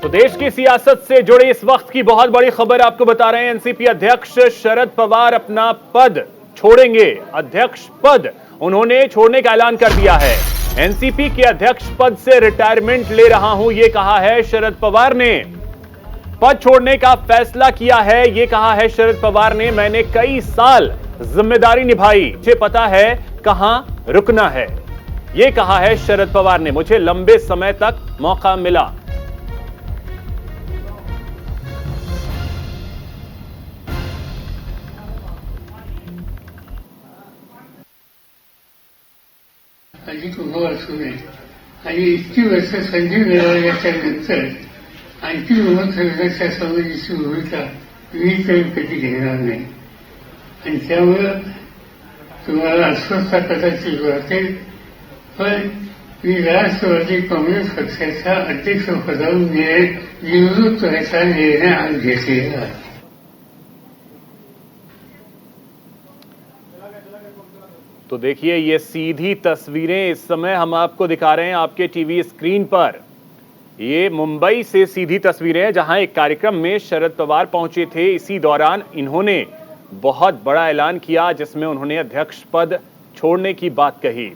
तो देश की सियासत से जुड़ी इस वक्त की बहुत बड़ी खबर आपको बता रहे हैं। एनसीपी अध्यक्ष शरद पवार अपना पद छोड़ेंगे। अध्यक्ष पद उन्होंने छोड़ने का ऐलान कर दिया है। एनसीपी के अध्यक्ष पद से रिटायरमेंट ले रहा हूं, यह कहा है शरद पवार ने। पद छोड़ने का फैसला किया है, यह कहा है शरद पवार ने। मैंने कई साल जिम्मेदारी निभाई, मुझे पता है कहां रुकना है, यह कहा है शरद पवार ने। मुझे लंबे समय तक मौका मिला। अधिक उभं असू नये आणि इतकी वर्ष संधी मिळाल्याच्या नंतर आणखी उभं करण्याच्या संबंधीची भूमिका मी तरी कधी घेणार नाही आणि त्यामुळं तुम्हाला अस्वस्थता कदाचित वाटेल, पण मी राष्ट्रवादी काँग्रेस पक्षाच्या अध्यक्षपदावरून निवृत्त व्हायचा निर्णय आज घेतलेला आहे. तो देखिए ये सीधी तस्वीरें इस समय हम आपको दिखा रहे हैं आपके टीवी स्क्रीन पर। ये मुंबई से सीधी तस्वीरें हैं जहां एक कार्यक्रम में शरद पवार पहुंचे थे। इसी दौरान इन्होंने बहुत बड़ा ऐलान किया जिसमें उन्होंने अध्यक्ष पद छोड़ने की बात कही।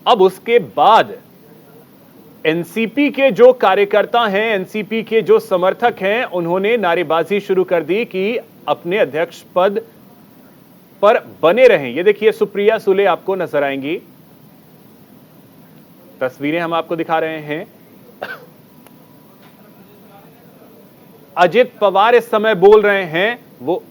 अब उसके बाद एनसीपी के जो कार्यकर्ता हैं, एनसीपी के जो समर्थक हैं, उन्होंने नारेबाजी शुरू कर दी कि अपने अध्यक्ष पद पर बने रहें। ये देखिए सुप्रिया सुले आपको नजर आएंगी, तस्वीरें हम आपको दिखा रहे हैं। अजित पवार इस समय बोल रहे हैं, वो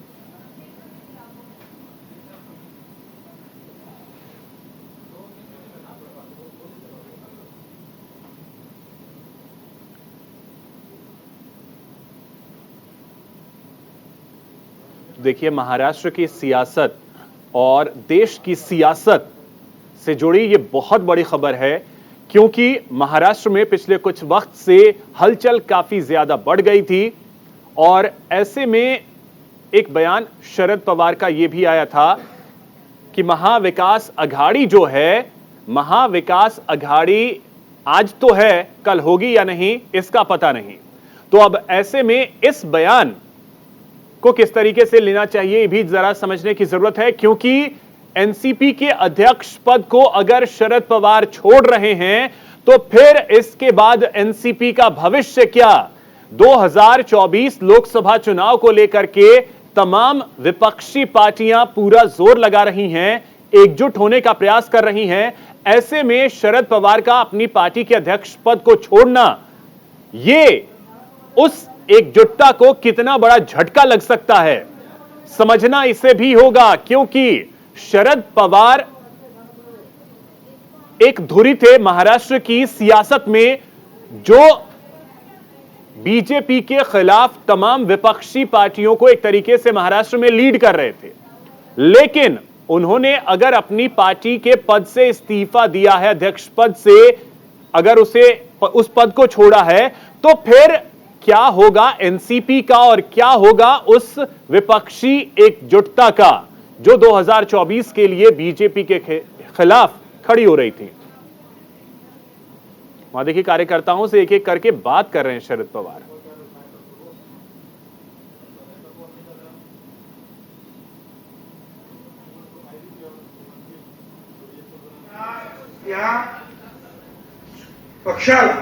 देखिए महाराष्ट्र की सियासत और देश की सियासत से जुड़ी ये बहुत बड़ी खबर है, क्योंकि महाराष्ट्र में पिछले कुछ वक्त से हलचल काफी ज्यादा बढ़ गई थी और ऐसे में एक बयान शरद पवार का यह भी आया था कि महाविकास अघाड़ी जो है, महाविकास अघाड़ी आज तो है, कल होगी या नहीं इसका पता नहीं। तो अब ऐसे में इस बयान को किस तरीके से लेना चाहिए ये भी जरा समझने की जरूरत है, क्योंकि एनसीपी के अध्यक्ष पद को अगर शरद पवार छोड़ रहे हैं तो फिर इसके बाद एनसीपी का भविष्य क्या। 2024 लोकसभा चुनाव को लेकर के तमाम विपक्षी पार्टियां पूरा जोर लगा रही हैं, एकजुट होने का प्रयास कर रही हैं। ऐसे में शरद पवार का अपनी पार्टी के अध्यक्ष पद को छोड़ना, ये उस एकजुटता को कितना बड़ा झटका लग सकता है, समझना इसे भी होगा। क्योंकि शरद पवार एक धुरी थे महाराष्ट्र की सियासत में, जो बीजेपी के खिलाफ तमाम विपक्षी पार्टियों को एक तरीके से महाराष्ट्र में लीड कर रहे थे। लेकिन उन्होंने अगर अपनी पार्टी के पद से इस्तीफा दिया है, अध्यक्ष पद से अगर उस पद को छोड़ा है, तो फिर क्या होगा एनसीपी का और क्या होगा उस विपक्षी एकजुटता का जो 2024 के लिए बीजेपी के खिलाफ खड़ी हो रही थी। वहां देखिए कार्यकर्ताओं से एक एक करके बात कर रहे हैं शरद पवार। या पक्षाला,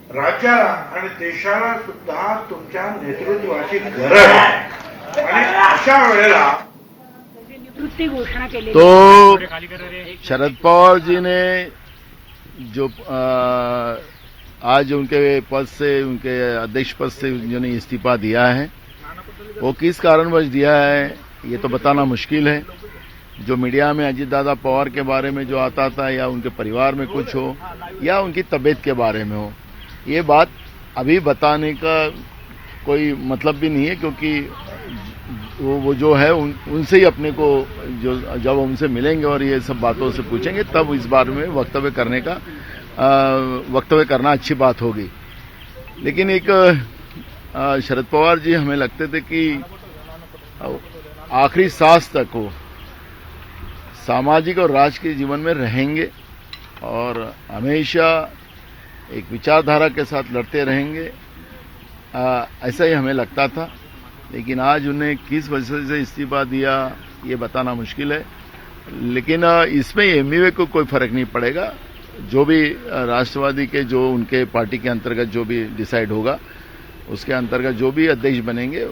राज्याला आणि देशाला सुद्धा तुमच्या नेतृत्वाची गरज आहे आणि अशा वेळेला तो शरद पवार जी ने जो आज उनके पद से, उनके अध्यक्ष पद से उन्होंने इस्तीफा दिया है, वो किस कारणवश दिया है ये तो बताना मुश्किल है। जो मीडिया में अजीत दादा पवार के बारे में जो आता था, या उनके परिवार में कुछ हो या उनकी तबीयत के बारे में हो, ये बात अभी बताने का कोई मतलब भी नहीं है, क्योंकि वो जो है उनसे ही अपने को जो जब उनसे मिलेंगे और ये सब बातों से पूछेंगे तब इस बारे में वक्तव्य करना अच्छी बात होगी। लेकिन एक शरद पवार जी हमें लगते थे कि आखिरी सांस तक वो सामाजिक और राजकीय जीवन में रहेंगे और हमेशा एक विचारधारा के साथ लड़ते रहेंगे ऐसा ही हमें लगता था, लेकिन आज उन्हें किस वजह से इस्तीफा दिया ये बताना मुश्किल है। लेकिन इसमें एमवीए को कोई फर्क नहीं पड़ेगा। जो भी राष्ट्रवादी के जो उनके पार्टी के अंतर्गत जो भी डिसाइड होगा, उसके अंतर्गत जो भी अध्यक्ष बनेंगे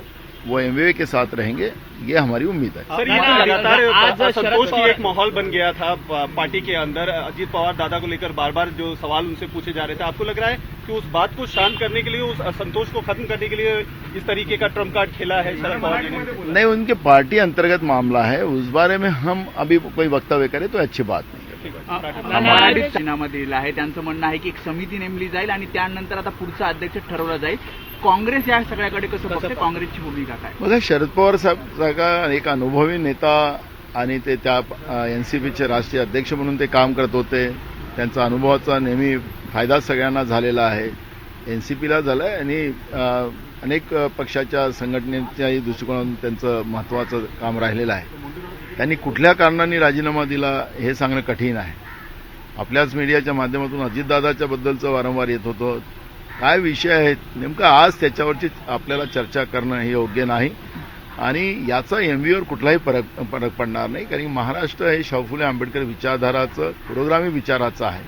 वो एमवीए के साथ रहेंगे, ये हमारी उम्मीद है। सर, ये लगातार असंतोष की एक माहौल बन गया था पार्टी के अंदर। अजीत पवार दादा को लेकर बार बार जो सवाल उनसे पूछे जा रहे थे, आपको लग रहा है कि उस बात को शांत करने के लिए, उस असंतोष को खत्म करने के लिए इस तरीके का ट्रम्प कार्ड खेला है शरद पवार जी ने? नहीं, उनके पार्टी अंतर्गत मामला है, उस बारे में हम अभी कोई वक्तव्य करें तो अच्छी बात नहीं है। मराठीत राजीनामा दिलेला आहे. त्यांचं म्हणणं आहे की एक समिती नेमली जाईल आणि त्यानंतर आता पुढचा अध्यक्ष ठरवला जाईल. काँग्रेस या सगळ्याकडे कसं बघते, काँग्रेसची भूमिका काय? बघा, शरद पवार सारखा एक अनुभवी नेता आणि ते त्या एनसीपीचे राष्ट्रीय अध्यक्ष म्हणून ते काम करत होते. त्यांचा अनुभवाचा नेहमी फायदा सगळ्यांना झालेला आहे. एनसीपीला झाला आहे आणि अनेक पक्षाच्या संघटनेच्याही दृष्टिकोनातून त्यांचं महत्त्वाचं काम राहिलेलं आहे. त्यांनी कुठल्या कारणाने राजीनामा दिला हे सांगणं कठीण आहे. आपल्याच मीडियाच्या माध्यमातून अजितदादाच्या बद्दलचं वारंवार येत होतं. काय विषय आहेत नेमकं आज त्याच्यावरची आपल्याला चर्चा करणं हे योग्य नाही आणि याचा एमव्हीवर कुठलाही फरक पडणार नाही. कारण महाराष्ट्र हे शाहू फुले आंबेडकर विचारधाराचं पुरोगामी विचाराचं आहे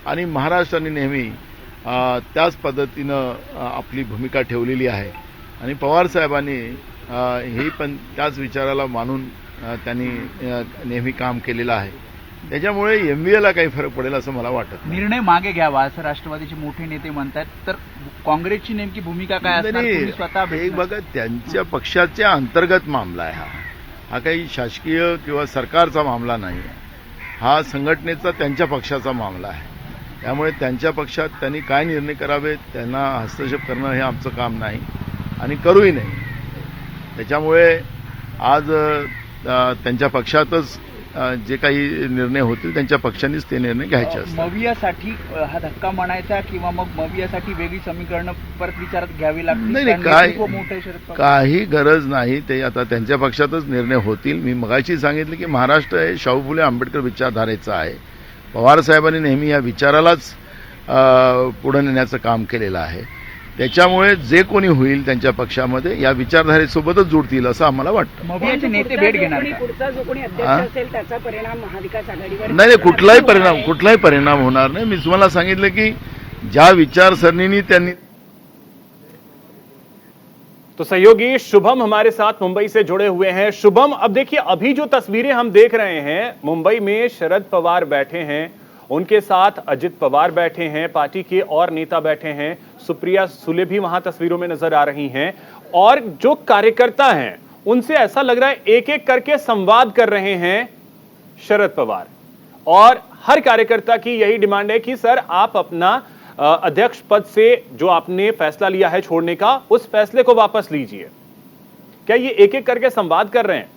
आणि महाराष्ट्राने नेहमी त्याच पद्धतीनं आपली भूमिका ठेवलेली आहे आणि पवार साहेबांनी हे पण त्याच विचाराला मानून त्यांनी नेहमी काम केलेलं आहे. त्याच्यामुळे एमव्हीएला काही फरक पडेल असं मला वाटत नाही. निर्णय मागे घ्यावा असं राष्ट्रवादीचे मोठे नेते म्हणतात, तर काँग्रेसची नेमकी भूमिका काय असणार? तुम्ही स्वतः एक बघा, त्यांच्या पक्षाच्या अंतर्गत मामला आहे. हा काही शासकीय किंवा सरकारचा मामला नाही आहे. हा संघटनेचा त्यांच्या पक्षाचा मामला आहे. त्यामुळे त्यांच्या पक्षात त्यांनी काय निर्णय करावे, त्यांना हस्तक्षेप करणं हे आमचं काम नाही आणि करूही नाही. त्याच्यामुळे आज त्यांच्या पक्षातच जे काही निर्णय होतील त्यांच्या पक्षांनीच ते निर्णय घ्यायचे असतात. मवियासाठी हा धक्का म्हणायचा किंवा मग मवियासाठी वेगळी समीकरणं परत विचारात घ्यावी लागतील? नाही, काही गरज नाही. ते आता त्यांच्या पक्षातच निर्णय होतील. मी मगाशी सांगितलं की महाराष्ट्र हे शाहू फुले आंबेडकर विचारधारेचं आहे. पवार साहेबांनी नेहमी या विचारालाच पुढे नेण्याचं काम केलेलं आहे. त्याच्यामुळे जे कोणी होईल त्यांच्या पक्षामध्ये या विचारधारेसोबतच जुळतील असं आम्हाला वाटतं. मवियाचे नेते भेट घेणार का? पुढचा जो कोणी अध्यक्ष असेल त्याचा परिणाम महाविकास आघाडीवर नाही, कुठलाही परिणाम होणार नाही. मी तुम्हाला सांगितलं की ज्या विचारसरणीने त्यांनी. तो सहयोगी शुभम हमारे साथ मुंबई से जुड़े हुए हैं. शुभम, अब देखिए, अभी जो तस्वीरें हम देख रहे हैं, मुंबई में शरद पवार बैठे हैं, उनके साथ अजित पवार बैठे हैं, पार्टी के और नेता बैठे हैं, सुप्रिया सुले भी वहां तस्वीरों में नजर आ रही हैं और जो कार्यकर्ता हैं उनसे ऐसा लग रहा है एक एक करके संवाद कर रहे हैं शरद पवार और हर कार्यकर्ता की यही डिमांड है कि सर आप अपना अध्यक्ष पद से जो आपने फैसला लिया है छोड़ने का, उस फैसले को वापस लीजिए. क्या ये एक एक करके संवाद कर रहे हैं?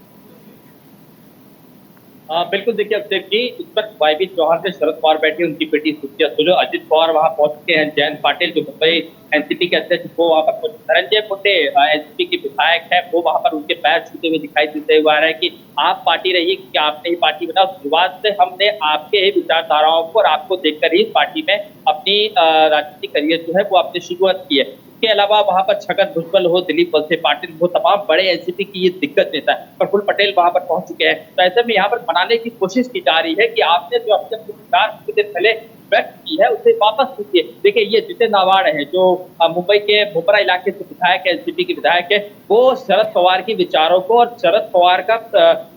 बिल्कुल, देखिए अभिषेक जी, इस वक्त वाईबी चौहान से शरद पवार बैठे, उनकी बेटी सुप्रिया सुले, अजित पवार वहां पहुंच चुके हैं, जयंत पाटिल जो मुंबई एनसीपी के अध्यक्ष वो वहां पर, धनंजय मुंडे एनसीपी के विधायक है, वो वहां पर उनके पैर छूते हुए दिखाई देते हुए आ रहा है कि आप पार्टी रहिए, कि आपने ही पार्टी बनाओ. शुरुआत से हमने आपके ही विचारधाराओं को और आपको देखकर ही पार्टी में अपनी राजनीतिक करियर जो है वो आपने शुरुआत की है. इसके अलावा वहां पर छगन भुजबल हो, दिलीप वलसे पाटिल हो, तमाम बड़े एनसीपी की ये दिक्कत नेता है. प्रफुल्ल पटेल वहां पर पहुंच चुके हैं. तो ऐसे में यहाँ पर बनाने की कोशिश की जा रही है कि आपने जो अपने विचार कुछ दिन पहले व्यक्त की है उसे वापस लीजिए. देखिए, ये जितेंद्र आव्हाड है जो मुंबई के भोपरा इलाके से विधायक है, एनसीपी के विधायक है, वो शरद पवार के विचारों को और शरद पवार का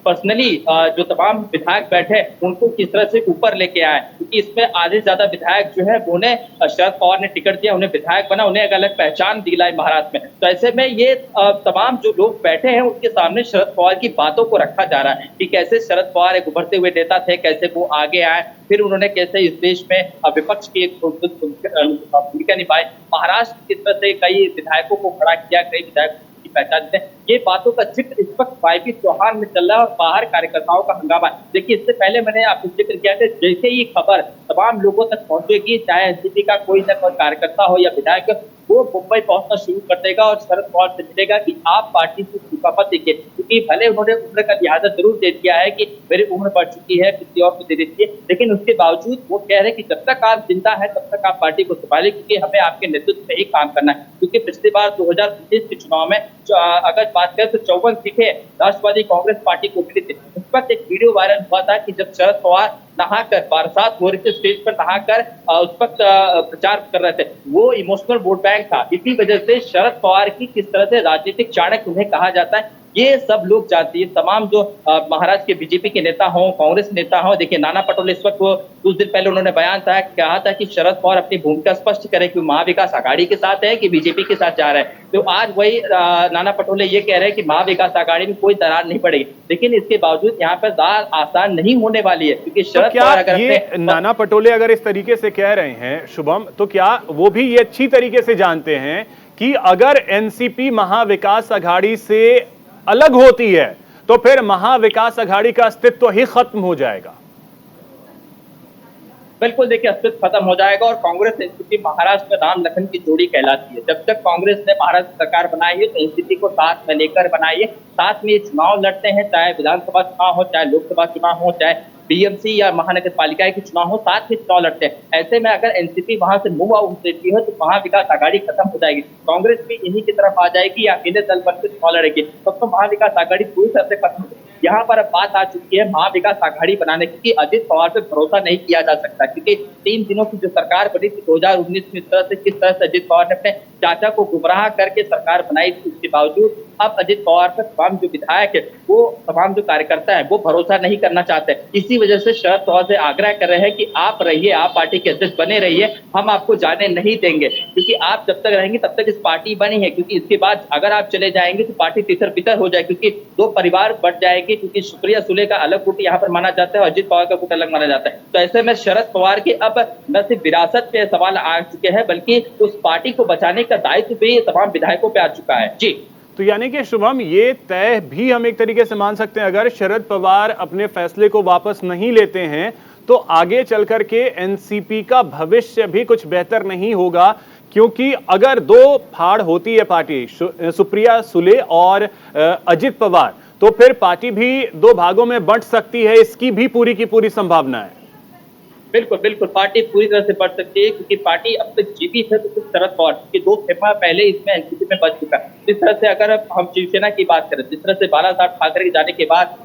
पर्सनली जो तमाम विधायक बैठे उनको किस तरह से ऊपर लेके आए, क्योंकि इसमें आधे से ज्यादा विधायक जो है उन्हें शरद पवार ने टिकट दिया, उन्हें विधायक बना, उन्हें एक अलग पहचान दिलाई महाराष्ट्र में. तो ऐसे में ये तमाम जो लोग बैठे हैं उनके सामने शरद पवार की बातों को रखा जा रहा है कि कैसे शरद पवार एक उभरते हुए नेता थे, कैसे वो आगे आए, फिर उन्होंने कैसे इस देश में विपक्ष की एक भूमिका निभाई, महाराष्ट्र की तरफ से कई विधायकों को खड़ा किया, कई विधायकों की पहचान दी. ये बातों का जिक्र इस वक्त वाईपी चौहान में चल रहा है और बाहर कार्यकर्ताओं का हंगामा। देखिए, इससे पहले मैंने आपको जिक्र किया था, जैसे ही खबर तमाम लोगों तक पहुंचेगी, चाहे एनसीपी का कोई न कोई कार्यकर्ता हो या विधायक, वो मुंबई पहुंचना शुरू कर देगा और शरद पवार से मिलेगा कि आप पार्टी से इस्तीफा मत दीजिए। क्योंकि भले उन्होंने उम्र का लिहाजा जरूर दे दिया है कि मेरी उम्र बढ़ चुकी है, किसी और को दे दीजिए, लेकिन उसके बावजूद वो कह रहे हैं कि जब तक आप जिंदा है तब तक आप पार्टी को संभालिए, क्योंकि हमें आपके नेतृत्व में ही काम करना है। क्योंकि पिछली बार 2019 के चुनाव में अगर बात करें तो 54 सीटें राष्ट्रवादी कांग्रेस पार्टी को मिली थी। उस वक्त एक वीडियो वायरल हुआ था कि जब शरद पवार नहाकर बरसात हो रही थी, स्टेज पर नहाकर उस वक्त प्रचार कर रहे थे, वो इमोशनल वोट बैंक था। इसी वजह से शरद पवार की किस तरह से राजनीतिक चाणक्य उन्हें कहा जाता है, ये सब लोग जानते हैं। तमाम जो महाराष्ट्र के बीजेपी के नेता हों, कांग्रेस नेता हों, देखिए नाना पटोले इस वक्त, वो कुछ दिन पहले उन्होंने बयान कहा था कि शरद पवार अपनी भूमिका स्पष्ट करें कि महाविकास आघाड़ी के साथ है कि बीजेपी के साथ जा रहे हैं। तो आज वही नाना पटोले ये कह रहे हैं कि महाविकास आघाड़ी में कोई दरार नहीं पड़ेगी, लेकिन इसके बावजूद यहाँ पर दार आसान नहीं होने वाली है, क्योंकि शरद पवार अगर ये नाना पटोले अगर इस तरीके से कह रहे हैं शुभम, तो क्या वो भी ये अच्छी तरीके से जानते हैं कि अगर एनसीपी महाविकास आघाड़ी से अलग होती है तो फिर महाविकास आघाड़ी का अस्तित्व ही खत्म हो जाएगा? बिल्कुल, देखिए अस्तित्व खत्म हो जाएगा और कांग्रेस एनसीपी महाराष्ट्र में राम लखन की जोड़ी कहलाती है। जब तक कांग्रेस ने महाराष्ट्र सरकार बनाई है तो एनसीपी को साथ में लेकर बनाई है, साथ में ये चुनाव लड़ते हैं, चाहे विधानसभा चुनाव हो, चाहे लोकसभा चुनाव हो, चाहे बीएमसी या महानगर पालिका के चुनाव हो, साथ में चुनाव लड़ते हैं। ऐसे में अगर एनसीपी वहां से मूव आउट देती है तो महाविकास आघाड़ी खत्म हो जाएगी, कांग्रेस भी इन्हीं की तरफ आ जाएगी या अकेले दल बनकर चुनाव लड़ेगी, तब तो महाविकास आघाड़ी पूरी तरह से खत्म हो जाएगी। यहाँ पर अब बात आ चुकी है महाविकास आघाड़ी बनाने की। अजित पवार पर भरोसा नहीं किया जा सकता, क्योंकि 3 दिनों की जो सरकार बनी थी 2019 में, किस तरह से अजित पवार ने अपने चाचा को गुमराह करके सरकार बनाई थी, उसके बावजूद अब अजित पवार पर तमाम जो विधायक है, वो तमाम जो कार्यकर्ता है, वो भरोसा नहीं करना चाहते। इसी वजह से शरद पवार से आग्रह कर रहे हैं कि आप रहिए, आप पार्टी के अध्यक्ष बने रहिए, हम आपको जाने नहीं देंगे, क्योंकि आप जब तक रहेंगे तब तक इस पार्टी बनी है, क्योंकि इसके बाद अगर आप चले जाएंगे तो पार्टी तितर बितर हो जाए, क्योंकि 2 परिवार बढ़ जाएंगे, क्योंकि सुप्रिया सुले का अलग गुट यहाँ पर माना जाता है और अजित पवार का गुट अलग माना जाता है। तो ऐसे में शरद पवार के अब न सिर्फ विरासत पे सवाल आ चुके हैं, बल्कि उस पार्टी को बचाने का दायित्व भी तमाम विधायकों पे आ चुका है। जी, तो यानी कि शुभम, ये तय भी हम एक तरीके से मान सकते हैं, अगर शरद पवार अपने फैसले को वापस नहीं लेते हैं तो आगे चल करके एनसीपी का भविष्य भी कुछ बेहतर नहीं होगा, क्योंकि अगर 2 फाड़ होती है पार्टी, सुप्रिया सुले और अजित पवार, तो फिर पार्टी भी 2 भागों में बंट सकती है, इसकी भी पूरी की पूरी संभावना है। बिल्कुल बिल्कुल, पार्टी पूरी तरह से बढ़ सकती है, क्योंकि पार्टी अब तक जीवित है तो सिर्फ शरद पवार के 2 खेमा पहले इसमें एनसीपी में बच चुका है। जिस तरह से अगर हम शिवसेना की बात करें, जिस तरह से बाला साहब ठाकरे के जाने के बाद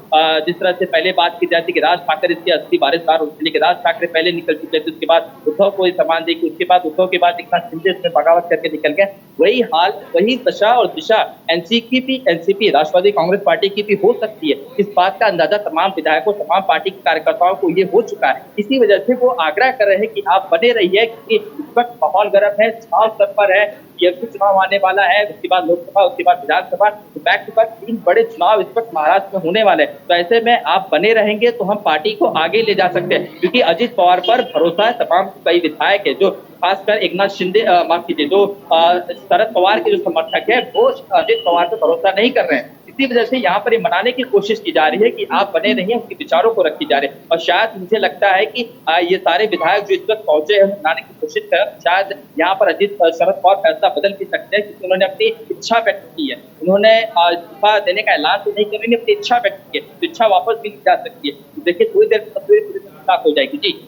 जिस तरह से पहले बात की जाती कि राज ठाकरे इसकी 80 बारिश बार उठने के, राज ठाकरे पहले निकल चुके थे, उसके बाद उद्धव को सम्मान दी, उसके बाद उद्धव के बाद एक साथ शिंदे इसमें बगावत करके निकल गए। वही हाल, वही दशा और दिशा एनसीपी राष्ट्रवादी कांग्रेस पार्टी की भी हो सकती है। इस बात का अंदाजा तमाम विधायकों, तमाम पार्टी के कार्यकर्ताओं को ये हो चुका है। इसी वजह से वो आग्रह कर रहे हैं कि आप बने रहिए, क्योंकि इस वक्त माहौल गर्म है, चुनाव स्तर पर है, बीएमसी चुनाव आने वाला है, उसके बाद लोकसभा, उसके बाद विधानसभा, तो बैक टू बैक 3 बड़े चुनाव इस वक्त महाराष्ट्र में होने वाले हैं। तो ऐसे में आप बने रहेंगे तो हम पार्टी को आगे ले जा सकते हैं, क्योंकि अजित पवार पर भरोसा है। तमाम कई विधायक है जो खासकर एकनाथ शिंदे, माफ कीजिए, जो शरद पवार के जो समर्थक है, वो अजित पवार पर भरोसा नहीं कर रहे हैं। इसी वजह से यहाँ पर ये मनाने की कोशिश की जा रही है कि आप बने रहिए, उनके विचारों को रखी जा रही है। और शायद मुझे लगता है कि ये सारे विधायक जो इस वक्त पहुंचे हैं, मनाने की कोशिश कर, शायद यहाँ पर अजित शरद पवार फैसला बदल भी सकते हैं, क्योंकि उन्होंने अपनी इच्छा व्यक्त की है। उन्होंने इस्तीफा देने का ऐलान तो नहीं किया, उन्होंने अपनी इच्छा व्यक्त की है, तो इच्छा वापस भी जा सकती है। देखिए थोड़ी देर तस्वीर साफ हो जाएगी। जी,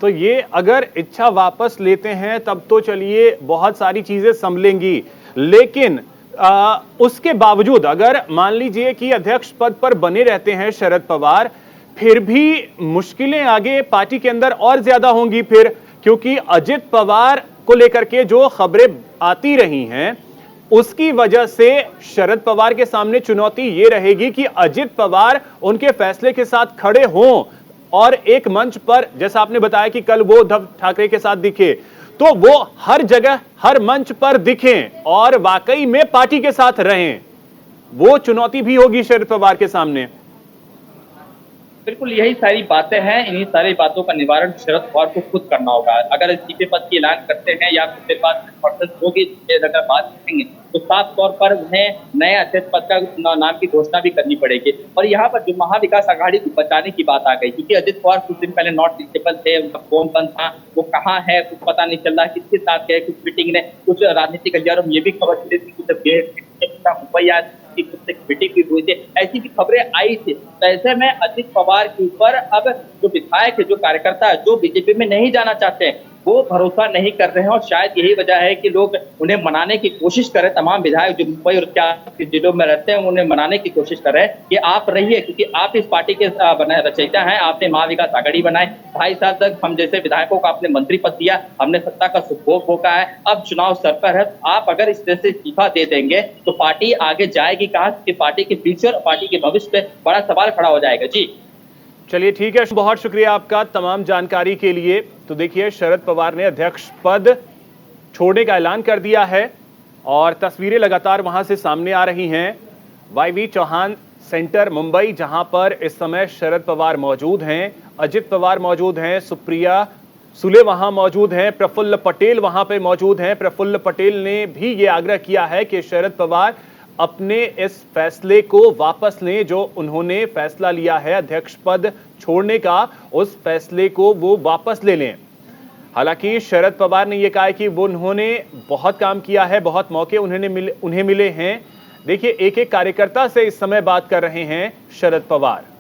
तो ये अगर इच्छा वापस लेते हैं तब तो चलिए बहुत सारी चीजें संभलेंगी, लेकिन उसके बावजूद अगर मान लीजिए कि अध्यक्ष पद पर बने रहते हैं शरद पवार, फिर भी मुश्किलें आगे पार्टी के अंदर और ज्यादा होंगी फिर, क्योंकि अजित पवार को लेकर के जो खबरें आती रही हैं उसकी वजह से शरद पवार के सामने चुनौती ये रहेगी कि अजित पवार उनके फैसले के साथ खड़े हों और एक मंच पर, जैसा आपने बताया कि कल वो उद्धव ठाकरे के साथ दिखे, तो वो हर जगह हर मंच पर दिखें और वाकई में पार्टी के साथ रहें। वो चुनौती भी होगी शरद पवार के सामने। बिल्कुल यही सारी बातें हैं। इन्हीं सारी बातों का निवारण शरद पवार को खुद करना होगा। अगर इस्तीफे पद की ऐलान करते हैं या कुछ देर बाद प्रोसेस होगी, अगर बात करेंगे तो साफ तौर पर उन्हें नए अध्यक्ष पद का नाम की घोषणा भी करनी पड़ेगी। और यहाँ पर जो महाविकास आघाड़ी को बचाने की बात आ गई, क्योंकि अजित पवार कुछ दिन पहले नॉट रीचेबल थे, उनका फोन बंद था, वो कहाँ है कुछ पता नहीं चल रहा, किसके साथ गए, कुछ मीटिंग ने, कुछ राजनीतिक गलियारों में ये भी खबर चली थी कुछ मुंबई आए की मीटिंग भी हुई थी, ऐसी भी खबरें आई थी। तो ऐसे में अजित पवार के ऊपर अब जो विधायक है, जो कार्यकर्ता है, जो बीजेपी में नहीं जाना चाहते हैं, वो भरोसा नहीं कर रहे हैं। और शायद यही वजह है कि लोग उन्हें मनाने की कोशिश करें। तमाम विधायक जो मुंबई और क्या जिलों में रहते हैं उन्हें मनाने की कोशिश कर रहे हैं कि आप रहिए, क्योंकि आप इस पार्टी के रचयिता हैं, आपने महाविकास आघाड़ी बनाए, 2.5 साल तक हम जैसे विधायकों को आपने मंत्री पद दिया, हमने सत्ता का सुभोग भोगा है, अब चुनाव सर पर है, आप अगर इस तरह से इस्तीफा दे देंगे तो पार्टी आगे जाएगी कहाँ? कि पार्टी के फ्यूचर और पार्टी के भविष्य पे बड़ा सवाल खड़ा हो जाएगा। जी चलिए ठीक है, बहुत शुक्रिया आपका तमाम जानकारी के लिए। तो देखिए, शरद पवार ने अध्यक्ष पद छोड़ने का ऐलान कर दिया है और तस्वीरें लगातार वहां से सामने आ रही हैं। वाईवी चौहान सेंटर मुंबई, जहां पर इस समय शरद पवार मौजूद हैं, अजित पवार मौजूद हैं, सुप्रिया सुले वहां मौजूद हैं, प्रफुल्ल पटेल वहां पे मौजूद हैं। प्रफुल्ल पटेल ने भी ये आग्रह किया है कि शरद पवार अपने इस फैसले को वापस लें, जो उन्होंने फैसला लिया है अध्यक्ष पद छोड़ने का, उस फैसले को वो वापस ले लें। हालांकि शरद पवार ने यह कहा है कि वो उन्होंने बहुत काम किया है, बहुत मौके उन्हें मिले हैं। देखिए, एक एक कार्यकर्ता से इस समय बात कर रहे हैं शरद पवार।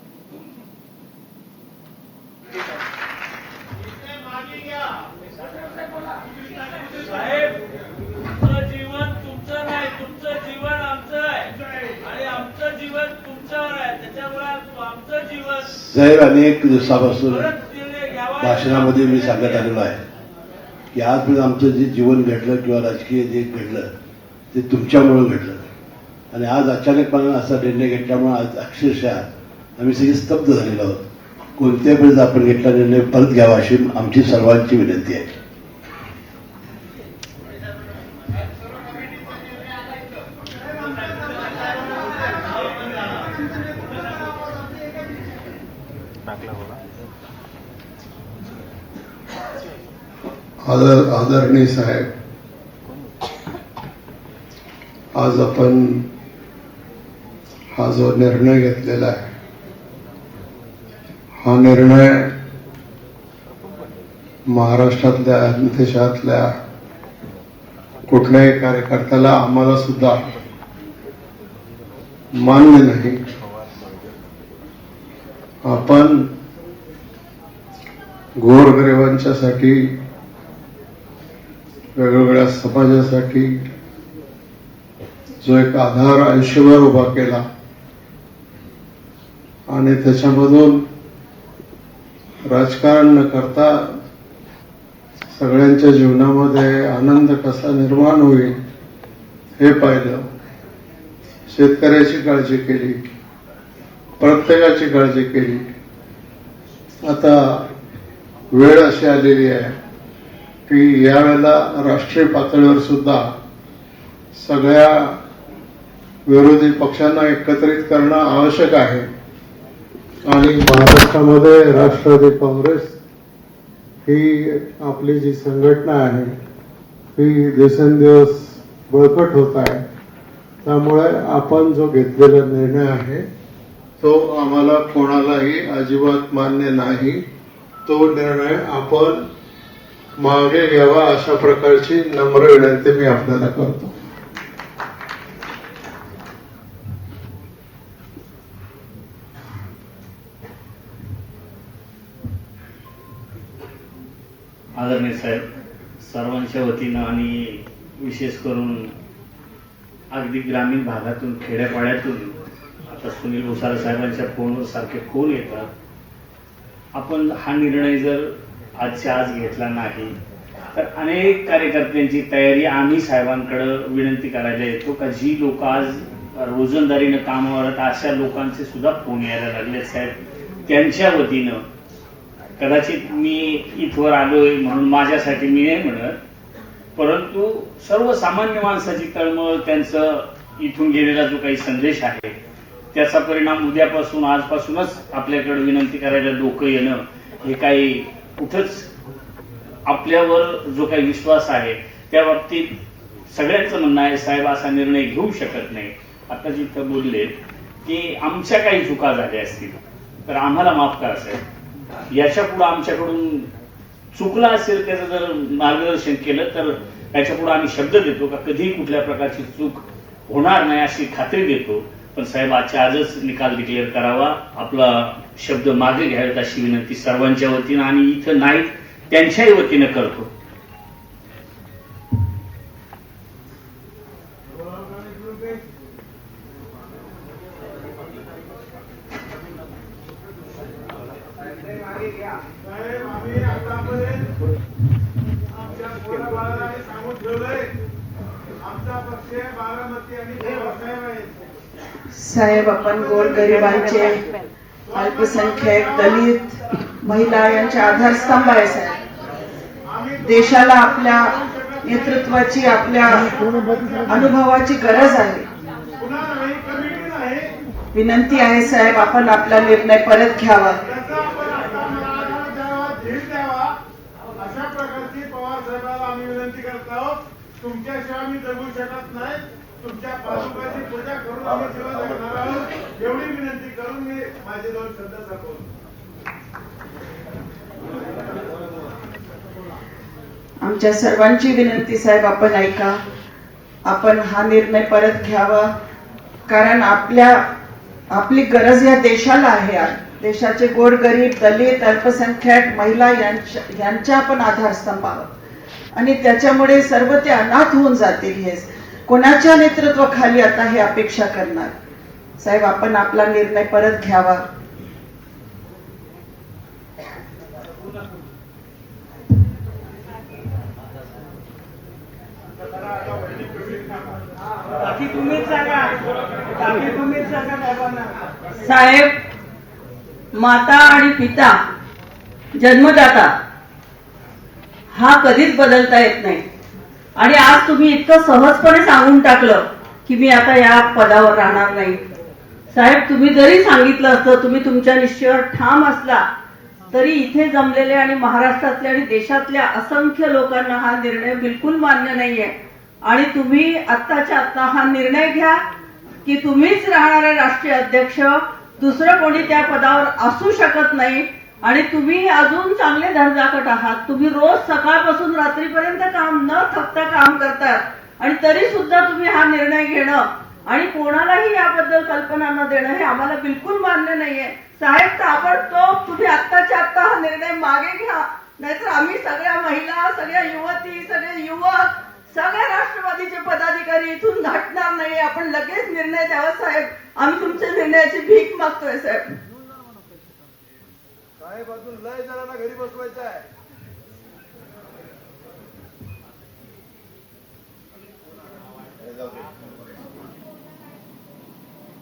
साहेब, अनेक दिवसापासून भाषणामध्ये मी सांगत आलेलो आहे की आजपर्यंत आमचं जे जीवन घडलं किंवा राजकीय जे घडलं ते तुमच्यामुळे घडलं, आणि आज अचानकपणे असा निर्णय घेतल्यामुळे आज अक्षरशः आम्ही सगळे स्तब्ध झालेलो आहोत. कोणत्याही वेळेस आपण घेतला निर्णय परत घ्यावा अशी आमची सर्वांची विनंती आहे. आदरणीय साहेब, आज आपण हा जो निर्णय घेतलेला आहे, हा निर्णय महाराष्ट्रातल्या देशातल्या कुठल्याही कार्यकर्त्याला, आम्हाला सुद्धा मान्य नाही. आपण गोरगरिबांच्यासाठी, वेगवेगळ्या समाजासाठी जो एक आधार आयुष्यभर उभा केला आणि त्याच्यामधून राजकारण न करता सगळ्यांच्या जीवनामध्ये आनंद कसा निर्माण होईल हे पाहिलं. शेतकऱ्याची काळजी केली, प्रत्येकाची काळजी केली. आता वेळ अशी आलेली आहे की यावेळेला राष्ट्रीय पातळीवर सुद्धा सगळ्या विरोधी पक्षांना एकत्रित करणं आवश्यक आहे. आणि महाराष्ट्रामध्ये राष्ट्रवादी काँग्रेस ही आपली जी संघटना आहे ही दिवसेंदिवस बळकट होत आहे. त्यामुळे आपण जो घेतलेला निर्णय आहे तो आम्हाला कोणालाही अजिबात मान्य नाही. तो निर्णय आपण मागे घ्यावा अशा प्रकारची नम्र विनंती मी आपल्याला करतो. आदरणीय साहेब, सर्वांच्या वतीनं आणि विशेष करून अगदी ग्रामीण भागातून, खेड्यापाड्यातून आता सुनील भुसारे साहेबांच्या फोनवर सारखे फोन येतात. आपण हा निर्णय जर आजच्या आज घेतला नाही तर अनेक कार्यकर्त्यांची तयारी आम्ही साहेबांकडे विनंती करायला येतो का जी लोक आज रोजंदारीनं कामावर आहेत अशा लोकांचे सुद्धा फोन यायला लागले साहेब. त्यांच्या वतीनं कदाचित मी इथवर आलोय म्हणून माझ्यासाठी मी नाही म्हणत, परंतु सर्वसामान्य माणसाची तळमळ, त्यांचं इथून गेलेला जो काही संदेश आहे त्याचा परिणाम उद्यापासून आजपासूनच आपल्याकडे विनंती करायला डोकं येणं हे काही कुठंच आपल्यावर जो काही विश्वास आहे त्या बाबतीत सगळ्यांचं म्हणणं आहे साहेब असा निर्णय घेऊ शकत नाही. आता जिथं बोलले की आमच्या काही चुका झाल्या असतील तर आम्हाला माफ करा साहेब. याच्या पुढे आमच्याकडून चुकला असेल त्याचं जर मार्गदर्शन केलं तर त्याच्या पुढे आम्ही शब्द देतो का कधीही कुठल्या प्रकारची चूक होणार नाही अशी खात्री देतो. पण साहेब आजच्या आजच निकाल डिक्लेअर करावा, आपला शब्द मागे घ्यावेत अशी विनंती सर्वांच्या वतीनं आणि इथं नाहीत त्यांच्याही वतीनं करतो. साहेब आपण गोरगरिबांचे, अल्पसंख्याक, दलित, महिला यांचे आधारस्तंभ आहे साहेब. देशाला आपल्या नेतृत्वाची, आपल्या अनुभवाची गरज आहे. विनंती आहे साहेब आपण आपला निर्णय परत घ्यावा. अशा प्रकारची पवार साहेबांना आम्ही विनंती करत आहोत. तुमच्याशिवाय मी जगू शकत नाही, तुमच्या पादुकाची पूजा करून आम्ही सेवा करणार आहोत एवढी विनंती करून मी माझे 2 शब्द संपवतो. आमच्या सर्वांची विनंती साहेब आपण ऐका. आपण हा निर्णय परत घ्यावा कारण आपली गरज या देशाला आहे. देशाचे गोरगरीब, दलित, अल्पसंख्याक, महिला यांच्या आपण आधारस्तंभ आहोत आणि त्याच्यामुळे सर्व ते अनाथ होऊन जातील. हे कोणाच्या नेतृत्वाखाली आता हे अपेक्षा करणार. साहेब आपण आपला निर्णय परत घ्यावा. साहेब माता आणि पिता, जन्मदाता हा कधीच बदलता येत नाही आणि आज तुम्ही इतकं सहजपणे सांगून टाकलं की मी आता या पदावर राहणार नाही. साहेब तुम्ही जरी सांगितलं असतं, तुम्ही तुमच्या निश्चयावर ठाम असला तरी इथे जमलेले आणि महाराष्ट्रातल्या आणि देशातल्या असंख्य लोकांना हा निर्णय बिलकुल मान्य नाहीये आणि तुम्ही आत्ताच्या आत्ता हा निर्णय घ्या की तुम्हीच राहणारे राष्ट्रीय अध्यक्ष, दुसरं कोणी त्या पदावर असू शकत नाही आणि तुम्ही अजून चांगले धडधाकट आहात. तुम्ही रोज सकाळपासून रात्रीपर्यंत काम न थकता काम करतात आणि तरी सुद्धा तुम्ही हा निर्णय घेणं आणि कोणालाही याबद्दल कल्पना न देणं हे आम्हाला बिलकुल मान्य नाहीये. साहेब ताबडतोब तुम्ही आत्ताच्या आत्ता हा निर्णय मागे घ्या, नाहीतर आम्ही सगळ्या महिला, सगळ्या युवती, सगळे युवक, सगळे राष्ट्रवादीचे पदाधिकारी इथून हटणार नाही. आपण लगेच निर्णय द्यावा साहेब. आम्ही तुमच्या निर्णयाची भीक मागतोय साहेब. साहेब अजून लय जणांना घरी बसवायचं आहे.